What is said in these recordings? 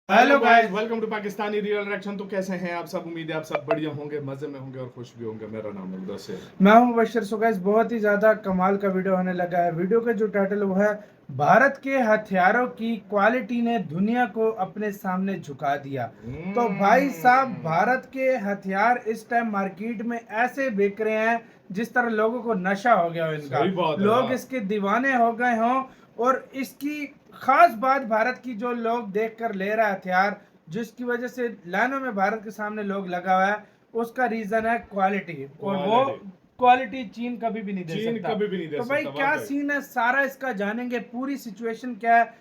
Hello guys, welcome to Pakistani real reaction. तो कैसे हैं आप सब? उम्मीद है आप सब बढ़िया होंगे, मजे में होंगे और खुश भी होंगे। मेरा नाम मुद्दस है। मैं हूं बशर। सो गाइस, बहुत ही ज्यादा कमाल का वीडियो होने लगा है। वीडियो का जो टाइटल है वो है भारत के हथियारों की क्वालिटी ने दुनिया को अपने सामने झुका दिया। तो भाई साहब, भारत के हथियार इस टाइम मार्केट में ऐसे बिक रहे हैं जिस तरह लोगों को नशा हो गया हो इनका। सही बात है लोग यार। इसके दीवाने हो गए हों। और इसकी खास बात भारत की जो लोग देख कर ले रहा है हथियार, जिसकी वजह से लाइनों में भारत के सामने लोग लगा हुआ है, उसका रीजन है क्वालिटी। और वो क्वालिटी चीन कभी भी नहीं दे चीन सकता। कभी भी नहीं दे तो भाई सकता, क्या वाकई। सीन है, सारा इसका जानेंगे, पूरी सिचुएशन क्या है,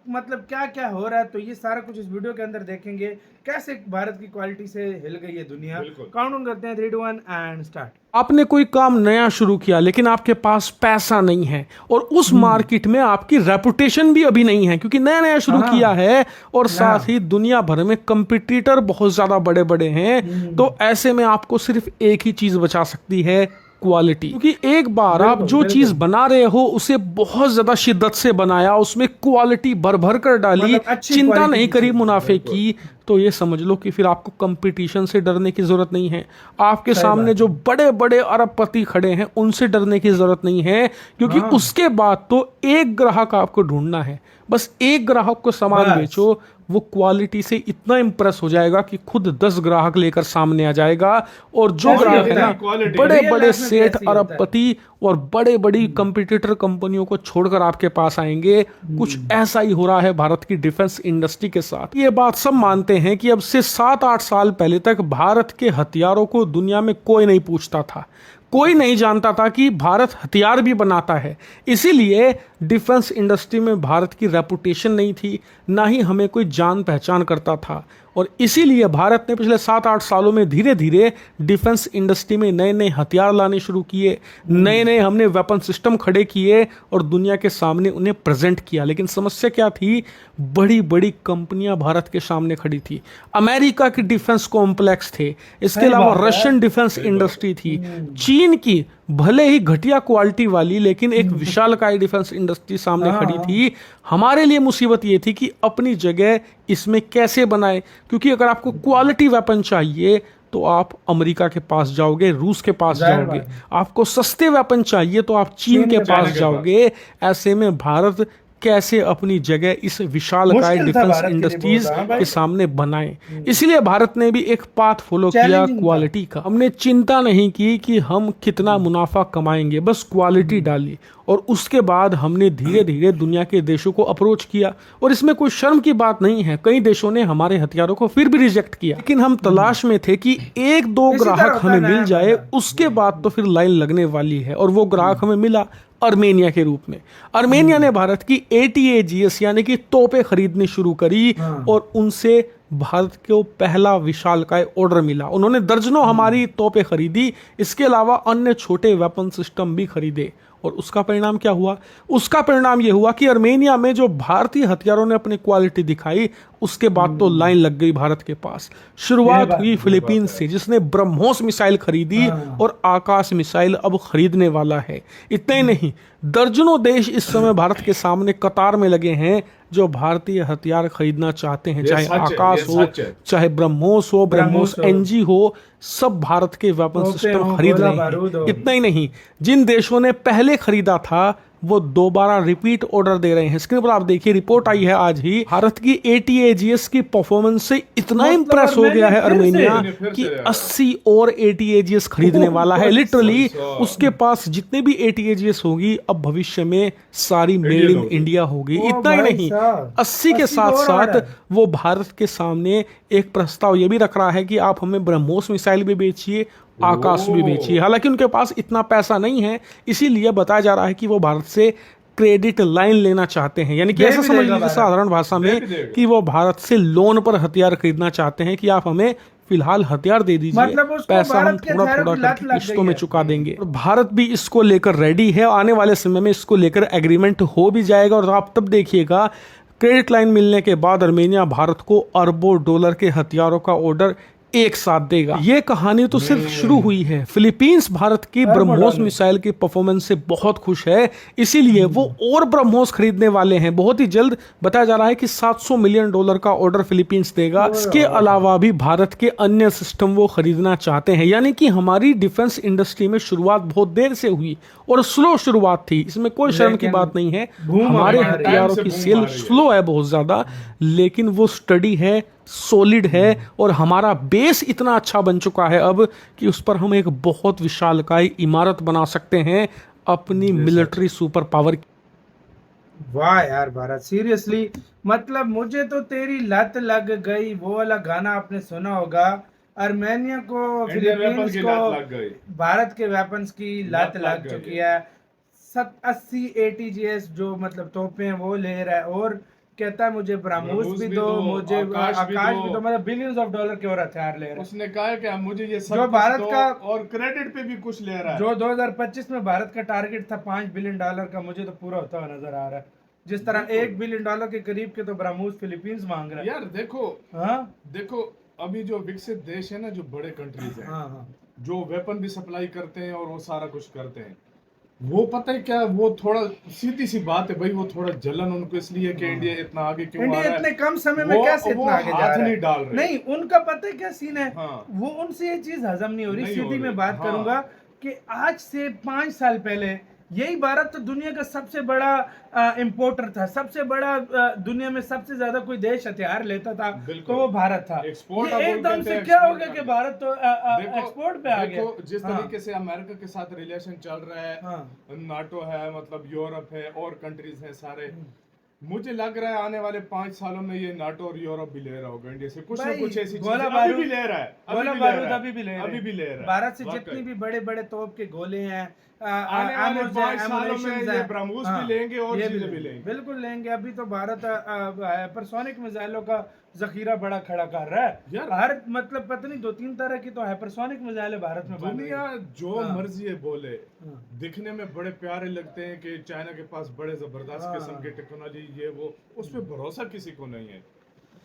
मतलब क्या क्या हो रहा है। तो ये सारा कुछ इस वीडियो के अंदर देखेंगे, कैसे भारत की क्वालिटी से हिल गई है दुनिया। बिल्कुल। काउंट डाउन करते हैं, 3 2 1 एंड स्टार्ट। आपने कोई काम नया शुरू किया लेकिन आपके पास पैसा नहीं है और उस मार्केट में आपकी रेपुटेशन भी अभी नहीं है क्योंकि नया नया शुरू किया है और साथ ही दुनिया भर में कंपटीटर बहुत ज्यादा बड़े बड़े हैं। तो ऐसे में आपको सिर्फ एक ही चीज बचा सकती है, क्वालिटी। क्योंकि एक बार आप जो चीज बना रहे हो उसे बहुत ज्यादा शिद्दत से बनाया, उसमें क्वालिटी भर भर कर डाली, मतलब अच्छी चिंता quality नहीं की करी चीज़, मुनाफे की, तो ये समझ लो कि फिर आपको कंपटीशन से डरने की जरूरत नहीं है। आपके सही सामने बात जो बड़े बड़े अरबपति खड़े हैं उनसे डरने की जरूरत नहीं है क्योंकि उसके बाद तो एक ग्राहक आपको ढूंढना है। बस एक ग्राहक को सामान बस। बेचो, वो क्वालिटी से इतना इम्प्रेस हो जाएगा कि खुद 10 ग्राहक लेकर सामने आ जाएगा। और जो ऐसे ही ग्राहक है होता ना, है, quality। बड़े Real बड़े life में भी सेठ, ऐसे ही होता है। अरबपति और बड़े बड़ी कंपटीटर कंपनियों को छोड़कर आपके पास आएंगे। कुछ ऐसा ही हो रहा है भारत की डिफेंस इंडस्ट्री के साथ। ये बात सब मानते हैं कि अब से 7-8 साल पहले तक भारत के हथियारों को दुनिया में कोई नहीं पूछता था, कोई नहीं जानता था कि भारत हथियार भी बनाता है। इसीलिए डिफेंस इंडस्ट्री में भारत की रेपुटेशन नहीं थी, ना ही हमें कोई जान पहचान करता था। और इसीलिए भारत ने पिछले 7-8 सालों में धीरे धीरे डिफेंस इंडस्ट्री में नए नए हथियार लाने शुरू किए, नए नए हमने वेपन सिस्टम खड़े किए और दुनिया के सामने उन्हें प्रेजेंट किया। लेकिन समस्या क्या थी? बड़ी बड़ी कंपनियां भारत के सामने खड़ी थी। अमेरिका की डिफेंस कॉम्प्लेक्स थे, इसके अलावा रशियन डिफेंस इंडस्ट्री थी, चीन की भले ही घटिया क्वालिटी वाली लेकिन एक विशालकाय डिफेंस इंडस्ट्री सामने खड़ी थी। हमारे लिए मुसीबत ये थी कि अपनी जगह इसमें कैसे बनाए, क्योंकि अगर आपको क्वालिटी वेपन चाहिए तो आप अमेरिका के पास जाओगे, रूस के पास जाओगे। आपको सस्ते वेपन चाहिए तो आप चीन के पास जाओगे। ऐसे में भारत कैसे अपनी जगह इस विशालकाय मुश्किल था डिफेंस भारत के लिए इंडस्ट्रीज बहुत, हाँ भाई। के सामने बनाए। इसलिए भारत ने भी एक पाथ फॉलो किया, Challenging था। क्वालिटी का। हमने चिंता नहीं की कि हम कितना मुनाफा कमाएंगे, बस क्वालिटी डाली और उसके बाद हमने धीरे धीरे दुनिया के देशों को अप्रोच किया। और इसमें कोई शर्म की बात नहीं है, कई देशों ने हमारे हथियारों को फिर भी रिजेक्ट किया, लेकिन हम तलाश में थे कि एक दो इसी तरह ग्राहक होता है हमें मिल नया जाए, बंदा। उसके बाद तो फिर लाइन लगने वाली है। और वो ग्राहक हमें मिला अर्मेनिया के रूप में। अर्मेनिया ने भारत की ATAGS यानी कि तोपें खरीदनी शुरू करी और उनसे भारत को पहला विशालकाय ऑर्डर मिला। उन्होंने दर्जनों हमारी तोपें खरीदी, इसके अलावा अन्य छोटे वेपन सिस्टम भी खरीदे। और उसका परिणाम क्या हुआ? उसका परिणाम यह हुआ कि अर्मेनिया में जो भारतीय हथियारों ने अपनी क्वालिटी दिखाई, उसके बाद तो लाइन लग गई भारत के पास। शुरुआत हुई फिलीपींस से, जिसने ब्रह्मोस मिसाइल खरीदी और आकाश मिसाइल अब खरीदने वाला है। इतना ही नहीं, दर्जनों देश इस समय भारत के सामने कतार में लगे हैं जो भारतीय हथियार खरीदना चाहते हैं, चाहे आकाश हो, चाहे ब्रह्मोस हो, ब्रह्मोस NG हो, सब भारत के वेपन सिस्टम खरीद रहे हैं। इतना ही नहीं, जिन देशों ने पहले खरीदा था वो दोबारा रिपीट ऑर्डर दे रहे हैं। स्क्रीन पर आप देखिए, रिपोर्ट आई है आज ही, भारत की ATAGS की परफॉर्मेंस से इतना इंप्रेस हो गया है अर्मेनिया कि 80 और ATAGS खरीदने वाला है। लिटरली उसके पास जितने भी ATAGS होगी अब भविष्य में सारी मेड इन इंडिया होगी। इतना ही नहीं, 80 के साथ साथ वो भारत के सामने एक प्रस्ताव ये भी रख रहा है कि आप हमें ब्रह्मोस मिसाइल भी बेचिए, आकाश भी बेचिए। हालांकि उनके पास इतना पैसा नहीं है, इसीलिए बताया जा रहा है कि वो भारत से क्रेडिट लाइन लेना चाहते हैं। यानी कि ऐसा समझ लीजिए साधारण भाषा में कि वो भारत से लोन पर हथियार खरीदना चाहते हैं कि आप हमें फिलहाल हथियार दे दीजिए, मतलब पैसा हम थोड़ा थोड़ा करके किस्तों में चुका देंगे। और भारत भी इसको लेकर रेडी है, आने वाले समय में इसको लेकर एग्रीमेंट हो भी जाएगा। और आप तब देखिएगा, क्रेडिट लाइन मिलने के बाद अर्मेनिया भारत को अरबों डॉलर के हथियारों का ऑर्डर एक साथ देगा। ये कहानी तो सिर्फ शुरू हुई है। फिलीपींस भारत की ब्रह्मोस मिसाइल के परफॉर्मेंस से बहुत खुश है, इसीलिए वो और ब्रह्मोस खरीदने वाले हैं बहुत ही जल्द। बताया जा रहा है कि $700 मिलियन का ऑर्डर फिलीपींस देगा। इसके अलावा भी भारत के अन्य सिस्टम वो खरीदना चाहते हैं। यानी कि हमारी डिफेंस इंडस्ट्री में शुरुआत बहुत देर से हुई और स्लो शुरुआत थी, इसमें कोई शर्म की बात नहीं है। हमारे हथियारों की सेल स्लो है बहुत ज्यादा, लेकिन वो स्टडी है, सॉलिड है और हमारा बेस इतना अच्छा बन चुका है अब कि उस पर हम एक बहुत विशालकाय इमारत बना सकते हैं अपनी मिलिट्री सुपर पावर। वाह यार भारत, सीरियसली मतलब मुझे तो तेरी लत लग गई। वो वाला गाना आपने सुना होगा, आर्मेनिया को फिलीपींस को भारत के वेपन्स की लत लग चुकी है। 80 ATGS जो मतलब तोपें हैं वो ले रहा है और कहता है मुझे ब्रह्मोस भी दो, मुझे आकाश भी दो, मतलब बिलियंस ऑफ डॉलर के और हथियार ले रहा है। उसने कहा कि मुझे ये सब जो भारत का और क्रेडिट पे भी कुछ ले रहा है। जो 2025 में भारत का टारगेट था $5 बिलियन का, मुझे तो पूरा होता हुआ नजर आ रहा है। जिस तरह $1 बिलियन के करीब के तो ब्रह्मोस फिलीपींस मांग रहा है। यार देखो, हाँ देखो अभी जो विकसित देश है ना, जो बड़े कंट्रीज हैं, हाँ हाँ, जो वेपन भी सप्लाई करते हैं और वो सारा कुछ करते हैं, वो पता है क्या, वो थोड़ा सीधी सी बात है भाई, वो थोड़ा जलन उनको इसलिए कि इंडिया इतना आगे क्यों आ रहा है। इंडिया इतने कम समय में कैसे इतना आगे जा रहा है? नहीं डाल रहे। नहीं, उनका पता है क्या सीन है। हाँ। वो उनसे ये चीज हजम नहीं हो रही। नहीं हो सीधी रही। मैं बात हाँ। करूंगा कि आज से 5 साल पहले यही भारत तो दुनिया का सबसे बड़ा इंपोर्टर था, सबसे बड़ा दुनिया में सबसे ज्यादा कोई देश हथियार लेता था तो वो भारत था। एक्सपोर्ट ये एकदम से क्या हो गया कि भारत तो एक्सपोर्ट पे आ गया। जिस तरीके से अमेरिका के साथ रिलेशन चल रहा है, नाटो है, मतलब यूरोप है और कंट्रीज हैं सारे, मुझे लग रहा है आने वाले 5 सालों में ये नाटो और यूरोप भी ले रहा होगा इंडिया से कुछ ना कुछ ऐसी चीजें। अभी भी ले रहा है, अभी भी ले रहा है। भारत से वाकई। जितनी भी बड़े बड़े तोप के गोले हैं, आने वाले 5 सालों में ये ब्रह्मोस भी लेंगे और ये चीजें भी लेंगे, बिल्कुल लेंगे। अभी तो भारत हाइपरसोनिक मिसाइलों का जखीरा बड़ा खड़ा कर रहा है। हर मतलब पता नहीं 2-3 तरह की तो हाइपरसोनिक मिसाइल भारत में। दुनिया जो मर्जी है बोले, दिखने में बड़े प्यारे लगते हैं कि चाइना के पास बड़े जबरदस्त किस्म की टेक्नोलॉजी, ये वो, उस पर भरोसा किसी को नहीं है।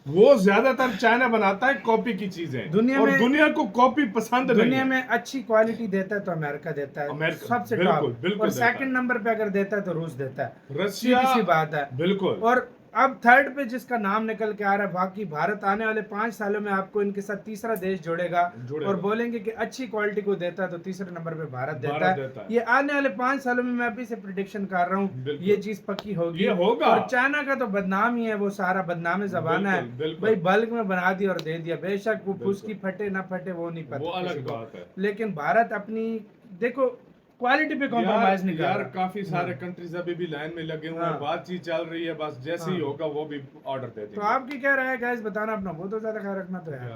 वो ज्यादातर चाइना बनाता है कॉपी की चीजें, दुनिया और में दुनिया को कॉपी पसंद नहीं है। दुनिया में अच्छी क्वालिटी देता है तो अमेरिका देता है सबसे टॉप, और सेकंड नंबर पे अगर देता है तो रूस देता है। रशिया, सी बात है बिल्कुल। और अब थर्ड पे जिसका नाम निकल के आ रहा है, बाकी भारत आने वाले 5 सालों में आपको इनके साथ तीसरा देश जोड़ेगा और बोलेंगे कि अच्छी क्वालिटी को देता है तो तीसरे नंबर पे भारत देता है। ये आने वाले 5 सालों में मैं अभी से प्रिडिक्शन कर रहा हूँ, ये चीज पक्की होगी, ये होगा। और चाइना का तो बदनाम ही है, वो सारा बदनाम जबाना है भाई, बल्क में बना दिया और दे दिया। बेशक वो फुसकी फटे ना फटे वो नहीं पता, वो अलग बात है, लेकिन भारत अपनी देखो क्वालिटी पे कॉम्प्रोमाइज नहीं कर रहा। यार काफी सारे कंट्रीज अभी भी लाइन में लगे हुए हैं, बातचीत चल रही है, बस जैसे ही होगा वो भी ऑर्डर दे देंगे। तो आपकी क्या राय है गाइस, बताना अपना बहुत ज्यादा ख्याल रखना तो है।